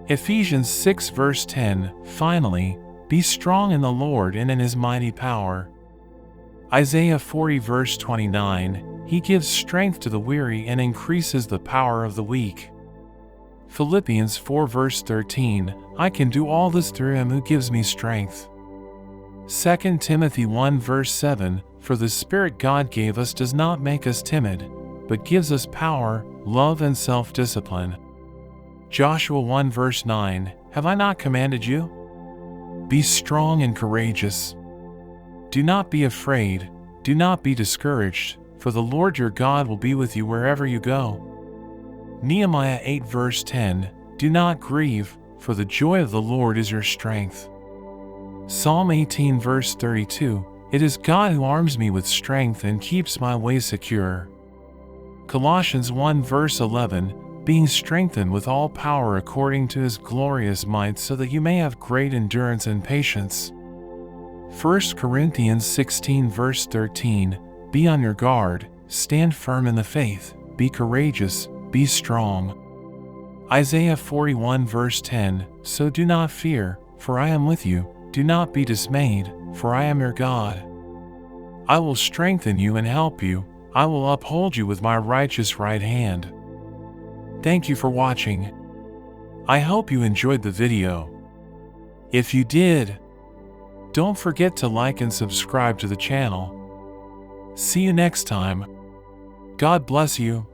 Ephesians 6 verse 10, finally, be strong in the Lord and in His mighty power. Isaiah 40 verse 29, He gives strength to the weary and increases the power of the weak. Philippians 4 verse 13, I can do all this through Him who gives me strength. 2 Timothy 1 verse 7, for the Spirit God gave us does not make us timid, but gives us power, love and self-discipline. Joshua 1 verse 9, have I not commanded you? Be strong and courageous. Do not be afraid, do not be discouraged, for the Lord your God will be with you wherever you go. Nehemiah 8 verse 10, do not grieve, for the joy of the Lord is your strength. Psalm 18 verse 32, it is God who arms me with strength and keeps my way secure. Colossians 1 verse 11, being strengthened with all power according to His glorious might so that you may have great endurance and patience. 1 Corinthians 16 verse 13, be on your guard, stand firm in the faith, be courageous, be strong. Isaiah 41 verse 10, so do not fear, for I am with you, do not be dismayed, for I am your God. I will strengthen you and help you, I will uphold you with my righteous right hand. Thank you for watching. I hope you enjoyed the video. If you did, don't forget to like and subscribe to the channel. See you next time. God bless you.